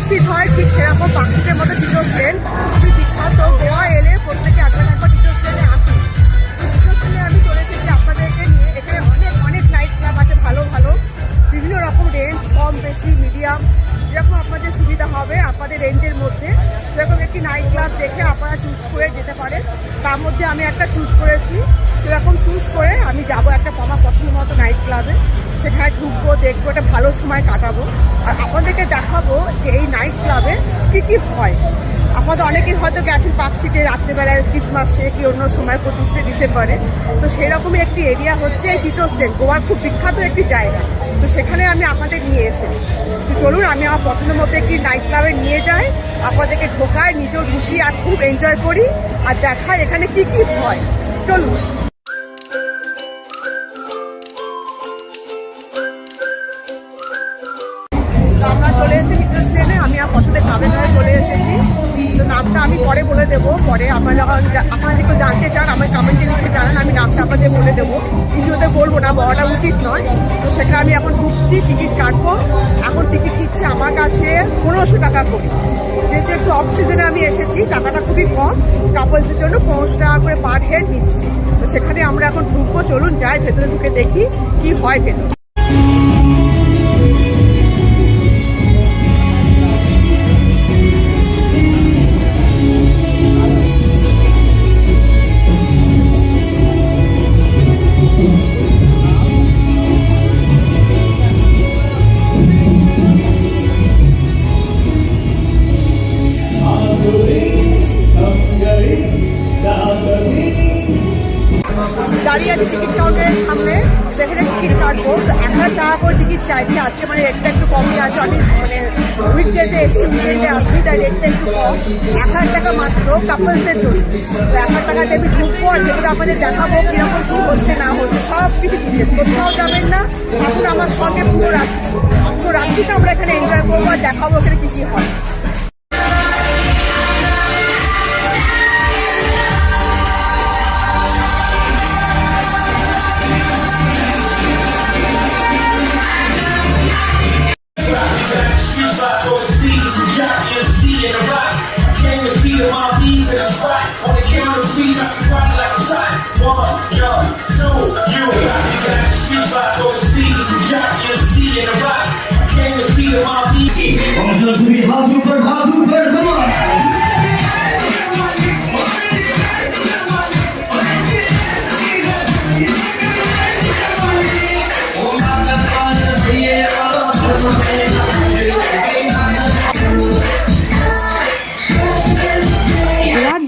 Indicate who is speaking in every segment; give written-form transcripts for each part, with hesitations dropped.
Speaker 1: Park Street হয় ঠিক সেরকম পার্কস্ট্রিটের মধ্যে টিটোস লেন খুবই বিখ্যাত। গোয়া এলে প্রত্যেকে একবার টিটোস লেনে আসুন। টিটোস লেনে আমি চলে এসেছি আপনাদেরকে নিয়ে। এখানে অনেক অনেক নাইট ক্লাব আছে ভালো ভালো, বিভিন্ন রকম রেঞ্জ, কম বেশি মিডিয়াম, যেরকম আপনাদের সুবিধা হবে আপনাদের রেঞ্জের মধ্যে সেরকম একটি নাইট ক্লাব দেখে আপনারা চুজ করে যেতে পারেন। তার মধ্যে আমি একটা চুজ করেছি, সেরকম চুজ করে আমি যাবো একটা আমার পছন্দ মতো নাইট ক্লাবে। সেখানে ঢুকবো, দেখবো, একটা ভালো সময় কাটাবো আর আপনাদেরকে দেখাবো যে এই নাইট ক্লাবে কী কী হয়। আপনাদের অনেকেই হয়তো গেছেন পার্কস্ট্রিটে রাত্রেবেলায় ক্রিসমাসে কি অন্য সময় 25শে ডিসেম্বরে, তো সেরকমই একটি এরিয়া হচ্ছে এই টিটোস লেন, গোয়ার খুব বিখ্যাত একটি জায়গা। তো সেখানে আমি আপনাদের নিয়ে এসেছি। তো চলুন আমি আমার পছন্দের মতো একটি নাইট ক্লাবে নিয়ে যাই, আপনাদেরকে ঢোকায়, নিজেও ঢুকি আর খুব এনজয় করি আর দেখায় এখানে কী কী হয়। চলুন। আমরা চলে এসেছি টিটোস লেনে, আমি আমার পছন্দের ক্লাবের ধারে চলে এসেছি। তো নামটা আমি পরে বলে দেবো, পরে আপনারা আপনারা কেউ জানতে চান আমার কমেন্টে লিখে জানান, আমি নামটা আপনাদের বলে দেবো। ভিডিওতে বলবো না, বলাটা উচিত নয়। তো সেখানে আমি এখন ঢুকছি, টিকিট কাটবো। এখন টিকিট দিচ্ছে আমার কাছে 1500 টাকা করে। যেহেতু একটু অফ সিজনে আমি এসেছি, টাকাটা খুবই কম, কাপলসদের জন্য 1500 টাকা করে পার হেড নিচ্ছি। তো সেখানে আমরা এখন ঢুকবো, চলুন যাই ভেতরে ঢুকে দেখি কি হয় ভেতরে। দাঁড়িয়ে আছে টিকিট কাউন্টারের সামনে, যেখানে টিকিট কাটবো। 1000 টাকা করে টিকিট চাইছি আজকে, মানে রেটটা একটু কমই আছে। আমি মানে উইকডেতে এসছি, উইকেন্ডে আসছি, তাই রেটটা একটু কম। 1000 টাকা মাত্র কাপলসদের জন্য। তো 1000 টাকা দিয়ে আমি ঢুকবো আর যেগুলো আপনাদের দেখাবো কিরকম কি হচ্ছে না হচ্ছে সব কিছু জিজ্ঞেস, কোথাও যাবেন না। এখন আমার সঙ্গে পুরো রাত্রিটা আমরা এখানে এনজয় করবো আর দেখাবো এখানে কি কি হয়।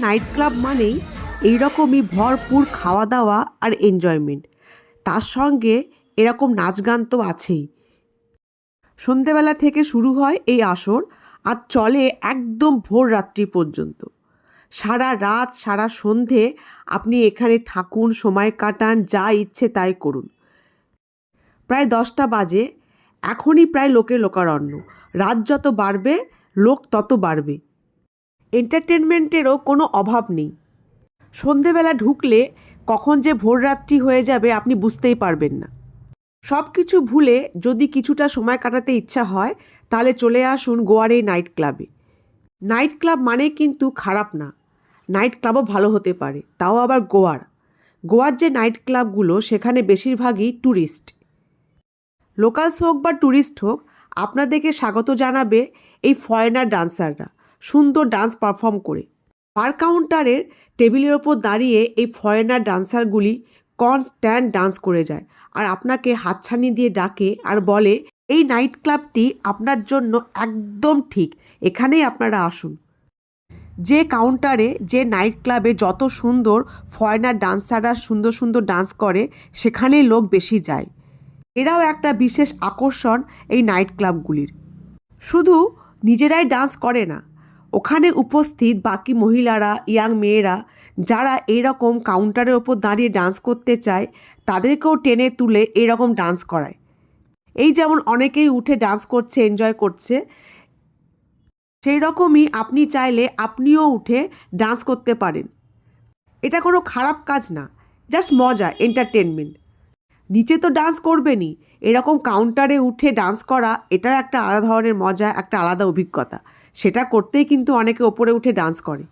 Speaker 1: নাইট ক্লাব মানেই এইরকমই ভরপুর খাওয়া দাওয়া আর এনজয়মেন্ট, তার সঙ্গে এরকম নাচ গান তো আছেই। সন্ধেবেলা থেকে শুরু হয় এই আসর আর চলে একদম ভোর রাত্রি পর্যন্ত। সারা রাত সারা সন্ধে আপনি এখানে থাকুন, সময় কাটান, যা ইচ্ছে তাই করুন। প্রায় 10টা বাজে, এখনই প্রায় লোকে লোকারণ্য। রাত যত বাড়বে লোক তত বাড়বে। এন্টারটেনমেন্টেরও কোনো অভাব নেই। সন্ধেবেলা ঢুকলে কখন যে ভোররাত্রি হয়ে যাবে আপনি বুঝতেই পারবেন না। সব কিছু ভুলে যদি কিছুটা সময় কাটাতে ইচ্ছা হয় তাহলে চলে আসুন গোয়ার এই নাইট ক্লাবে। নাইট ক্লাব মানে কিন্তু খারাপ না, নাইট ক্লাবও ভালো হতে পারে, তাও আবার গোয়ার যে নাইট ক্লাবগুলো সেখানে বেশিরভাগই ট্যুরিস্ট। লোকালস হোক বা ট্যুরিস্ট হোক, আপনাদেরকে স্বাগত জানাবে এই ফরেনার ডান্সাররা সুন্দর ডান্স পারফর্ম করে। বার কাউন্টারের টেবিলের ওপর দাঁড়িয়ে এই ফরেনার ডান্সারগুলি কনস্ট্যান্ট ডান্স করে যায় আর আপনাকে হাতছানি দিয়ে ডাকে আর বলে এই নাইট ক্লাবটি আপনার জন্য একদম ঠিক, এখানেই আপনারা আসুন। যে কাউন্টারে যে নাইট ক্লাবে যত সুন্দর ফরেনার ডান্সাররা সুন্দর সুন্দর ডান্স করে সেখানেই লোক বেশি যায়। এরাও একটা বিশেষ আকর্ষণ এই নাইট ক্লাবগুলির। শুধু নিজেরাই ডান্স করে না, ওখানে উপস্থিত বাকি মহিলারা, ইয়াং মেয়েরা যারা এইরকম কাউন্টারের ওপর দাঁড়িয়ে ডান্স করতে চায় তাদেরকেও টেনে তুলে এরকম ডান্স করায়। এই যেমন অনেকেই উঠে ডান্স করছে, এনজয় করছে, সেই রকমই আপনি চাইলে আপনিও উঠে ডান্স করতে পারেন। এটা কোনো খারাপ কাজ না, জাস্ট মজা, এন্টারটেনমেন্ট। নিচে তো ডান্স করবেনই, এরকম কাউন্টারে উঠে ডান্স করা এটাও একটা আলাদা ধরনের মজা, একটা আলাদা অভিজ্ঞতা। সেটা করতেই কিন্তু অনেকে ওপরে উঠে ডান্স করে।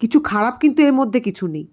Speaker 1: কিছু খারাপ কিন্তু এর মধ্যে কিছু নেই।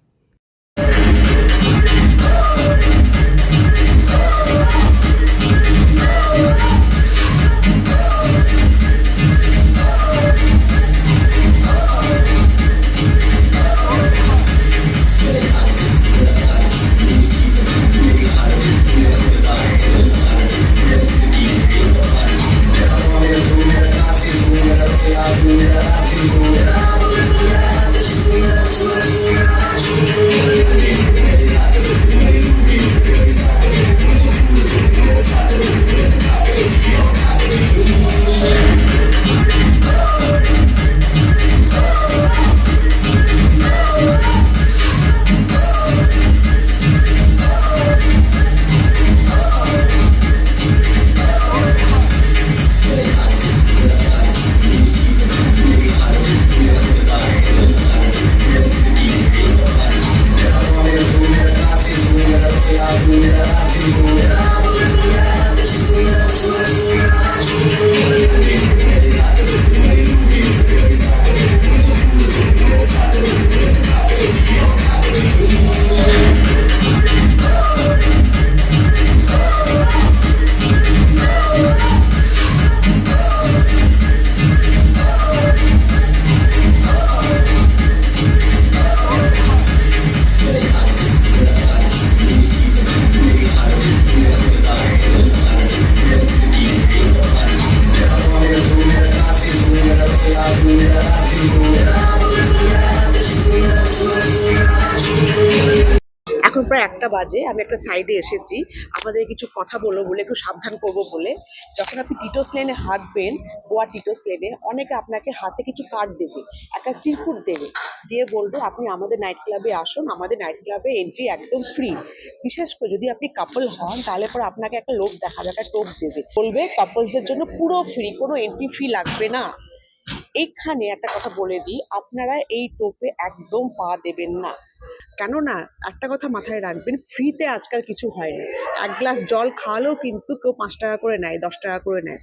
Speaker 1: এখন প্রায় 1টা বাজে, আমি একটা সাইডে এসেছি আপনাদের কিছু কথা বলবো বলে, একটু সাবধান করবো বলে। যখন আপনি টিটোস লেনে হাঁটবেন, গোয়া টিটোস লেনে, অনেকে আপনাকে হাতে কিছু কার্ড দেবে, একটা চিরকুট দেবে, দিয়ে বলবে আপনি আমাদের নাইট ক্লাবে আসুন, আমাদের নাইট ক্লাবে এন্ট্রি একদম ফ্রি। বিশেষ করে যদি আপনি কাপল হন তাহলে পরে আপনাকে একটা লোক দেখাবে, একটা টোপ দেবে, বলবে কাপলসদের জন্য পুরো ফ্রি, কোনো এন্ট্রি ফি লাগবে না। এইখানে একটা কথা বলে দিই, আপনারা এই টোপে একদম পা দেবেন না। কেননা একটা কথা মাথায় রাখবেন, ফ্রিতে আজকাল কিছু হয় না। এক গ্লাস জল খাওয়ালেও কিন্তু কেউ 5 টাকা করে নেয়, 10 টাকা করে নেয়।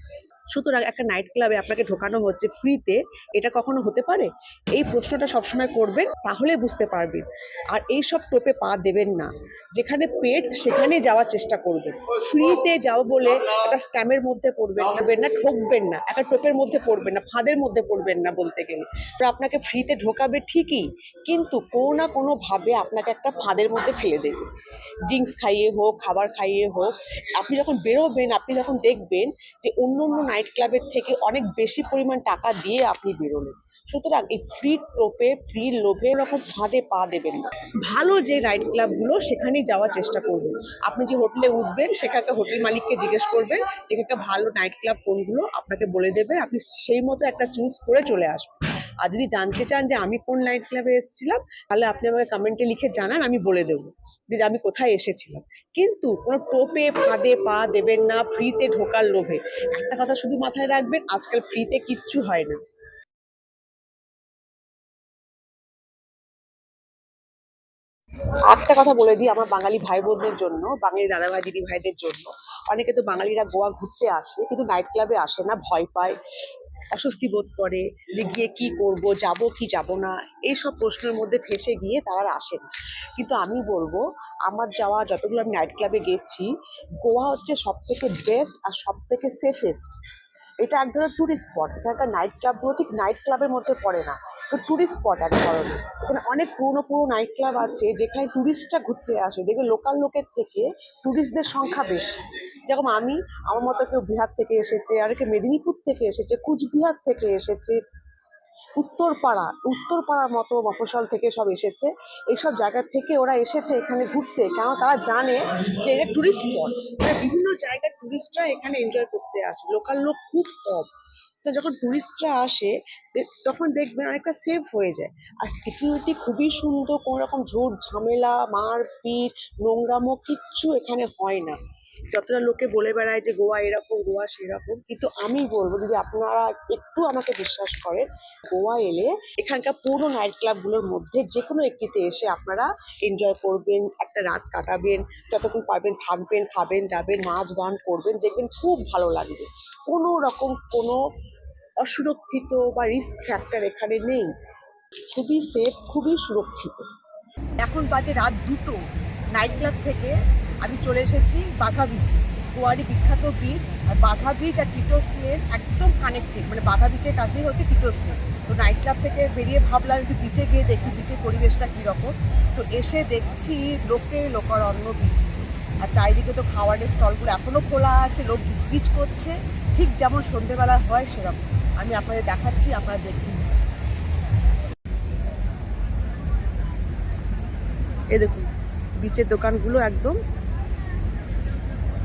Speaker 1: সুতরাং একটা নাইট ক্লাবে আপনাকে ঢোকানো হচ্ছে ফ্রিতে, এটা কখনো হতে পারে? এই প্রশ্নটা সবসময় করবেন, তাহলে বুঝতে পারবেন। আর এই সব টোপে পা দেবেন না। যেখানে পেড সেখানে যাওয়ার চেষ্টা করবেন। ফ্রিতে যাও বলে একটা স্ক্যামের মধ্যে পড়বেন না, ঠকবেন না, একটা টোপের মধ্যে পড়বেন না, ফাঁদের মধ্যে পড়বেন না বলতে গেলে। তো আপনাকে ফ্রিতে ঢোকাবে ঠিকই, কিন্তু কোনো না কোনোভাবে আপনাকে একটা ফাঁদের মধ্যে ফেলে দেবে। ড্রিঙ্কস খাইয়ে হোক, খাবার খাইয়ে হোক। আপনি যখন বেরোবেন, আপনি যখন দেখবেন যে অন্য অন্য নাইট ক্লাবের থেকে অনেক বেশি পরিমাণ টাকা দিয়ে আপনি বেরোলেন। সুতরাং এই ফ্রি টোপে, ফ্রি লোভে এরকম ফাঁদে পা দেবেন না। ভালো যে নাইট ক্লাবগুলো সেখানেই যাওয়ার চেষ্টা করবেন। আপনি যে হোটেলে উঠবেন সেখানকার হোটেল মালিককে জিজ্ঞেস করবেন এখানকার ভালো নাইট ক্লাব কোনগুলো, আপনাকে বলে দেবে, আপনি সেই মতো একটা চুজ করে চলে আসবেন। আর যদি জানতে চান যে আমি কোন নাইট ক্লাবে এসেছিলাম, তাহলে আপনি আমাকে কমেন্টে লিখে জানান, আমি বলে দেবো যে আমি কোথায় এসেছিলাম। কিন্তু কোনো টোপে ফাঁদে পা দেবেন না ফ্রিতে ঢোকার লোভে। একটা কথা শুধু মাথায় রাখবেন, আজকাল ফ্রিতে কিচ্ছু হয় না। একটা কথা বলে দিই আমার বাঙালি ভাই বোনদের জন্য, বাঙালি দাদা ভাই দিদি ভাইদের জন্য। অনেকে তো বাঙালিরা গোয়া ঘুরতে আসে কিন্তু নাইট ক্লাবে আসে না, ভয় পায়, অস্বস্তি বোধ করে যে গিয়ে কি করব, যাব কি যাব না, এইসব প্রশ্নের মধ্যে ফেঁসে গিয়ে তারা আসে না। কিন্তু আমি বলবো, আমার যাওয়া যতগুলো আমি নাইট ক্লাবে গেছি, গোয়া হচ্ছে সব থেকে বেস্ট আর সব থেকে সেফেস্ট। এটা এক ধরনের ট্যুরিস্ট স্পট। এখানকার নাইট ক্লাবগুলো ঠিক নাইট ক্লাবের মধ্যে পড়ে না, তো ট্যুরিস্ট স্পট এক ধরনের। এখানে অনেক পুরনো পুরনো নাইট ক্লাব আছে যেখানে ট্যুরিস্টরা ঘুরতে আসে, দেখবে লোকাল লোকের থেকে ট্যুরিস্টদের সংখ্যা বেশি। যেরকম আমার মতো কেউ বিহার থেকে এসেছে, আর কেউ মেদিনীপুর থেকে এসেছে, কুচবিহার থেকে এসেছে, উত্তরপাড়ার মতো মফস্বল থেকে সব এসেছে। এইসব জায়গা থেকে ওরা এসেছে এখানে ঘুরতে, কেন তারা জানে যে এটা ট্যুরিস্ট স্পট। মানে বিভিন্ন জায়গার ট্যুরিস্টরা এখানে এনজয় করতে আসে, লোকাল লোক খুব কম। তো যখন ট্যুরিস্টরা আসে তখন দেখবেন অনেকটা সেফ হয়ে যায়। আর সিকিউরিটি খুবই সুন্দর, কোনো রকম ঝুট ঝামেলা, মারপিট, নোংরামো কিচ্ছু এখানে হয় না। যতটা লোকে বলে বেড়ায় যে গোয়া এরকম গোয়া সেরকম, কিন্তু আমি বলবো যদি আপনারা একটু আমাকে বিশ্বাস করেন, গোয়া এলে এখানকার পুরো নাইট ক্লাবগুলোর মধ্যে যে কোনো একটিতে এসে আপনারা এনজয় করবেন, একটা রাত কাটাবেন, যতক্ষণ পারবেন থাকবেন, খাবেন দাবেন, নাচ গান করবেন, দেখবেন খুব ভালো লাগবে। কোনো রকম কোনো অসুরক্ষিত বা রিস্ক ফ্যাক্টর এখানে নেই, খুবই সেফ, খুবই সুরক্ষিত। এখন বাজে রাত 2টো। নাইট ক্লাব থেকে আমি চলে এসেছি বাঘা বিচে, গোয়ারই বিখ্যাত বিচ। আর বাঘা বিচ আর টিটোস লেন একদম কানেক্টেড, মানে বাঘা বিচের কাছেই হচ্ছে টিটোস লেন। তো নাইট ক্লাব থেকে বেরিয়ে ভাবলাম একটু বিচে গিয়ে দেখি বিচের পরিবেশটা কীরকম। তো এসে দেখছি লোকে লোকারণ্য বিচ, আর চারিদিকে তো খাবারের স্টলগুলো এখনও খোলা আছে, লোক গিজগিজ করছে, ঠিক যেমন সন্ধেবেলা হয় সেরকম। আমি আপনাদের দেখাচ্ছি, আপনারা দেখুন। এ দেখুন বিচের দোকানগুলো একদম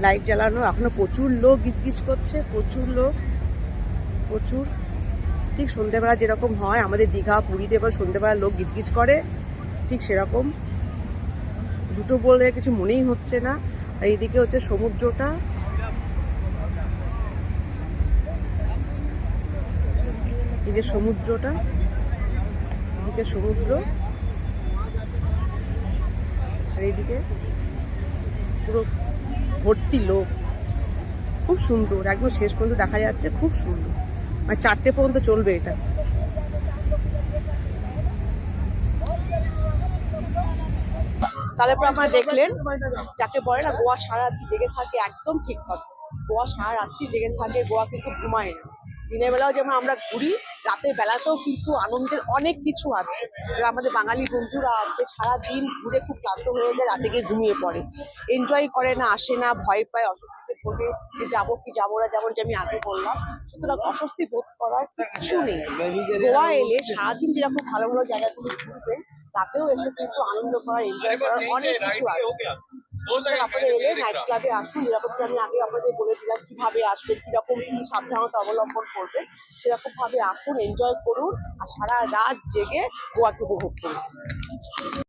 Speaker 1: লাইট জ্বালানো, এখনো প্রচুর লোক গিজগিজ করছে, প্রচুর লোক, প্রচুর। ঠিক সন্ধ্যেবেলা যেরকম হয় আমাদের দীঘা পুরীতে এবার সন্ধ্যেবেলা লোক গিজগিজ করে, ঠিক সেরকম। 2টো বলে কিছু মনেই হচ্ছে না। আর এইদিকে হচ্ছে সমুদ্রটা, এই যে সমুদ্রটা, এদিকে সমুদ্র, আর এইদিকে পুরো ভর্তি লোক, খুব সুন্দর, একদম শেষ পর্যন্ত দেখা যাচ্ছে, খুব সুন্দর। মানে 4টে পর্যন্ত চলবে এটা। তারপর আপনারা দেখলেন যাকে বলে না গোয়া সারা রাত্রি জেগে থাকে, একদম ঠিক কথা। গোয়া সারা রাত্রি জেগে থাকে, গোয়া কিন্তু ঘুমায় না। দিনের বেলাও যেমন আমরা ঘুরি, রাতের বেলাতেও কিন্তু আনন্দের অনেক কিছু আছে। যারা আমাদের বাঙালি বন্ধুরা আছে সারাদিন ঘুরে খুব ক্লান্ত হয়ে যায়, রাতে গিয়ে ঘুমিয়ে পড়ে, এনজয় করে না, আসে না, ভয় পায়, অস্বস্তিতে ভোগে যে যাবো কি যাবো না, যেমন যে আমি আগে বললাম। সুতরাং অস্বস্তি বোধ করার কিছু নেই। গোয়া এলে সারাদিন যেরকম ভালো ভালো জায়গাগুলো ঘুরবেন, তাতেও এসে কিন্তু আনন্দ করার, এনজয় করার অনেক কিছু আছে। আপনারা এলে নাইট ক্লাবে আসুন, যেরকম আমি আগে আপনাদের বলে দিলাম কিভাবে আসবেন, কিরকম কি সাবধানতা অবলম্বন করবেন, সেরকম ভাবে আসুন, এনজয় করুন, আর সারা রাত জেগে গোয়াকে উপভোগ করুন।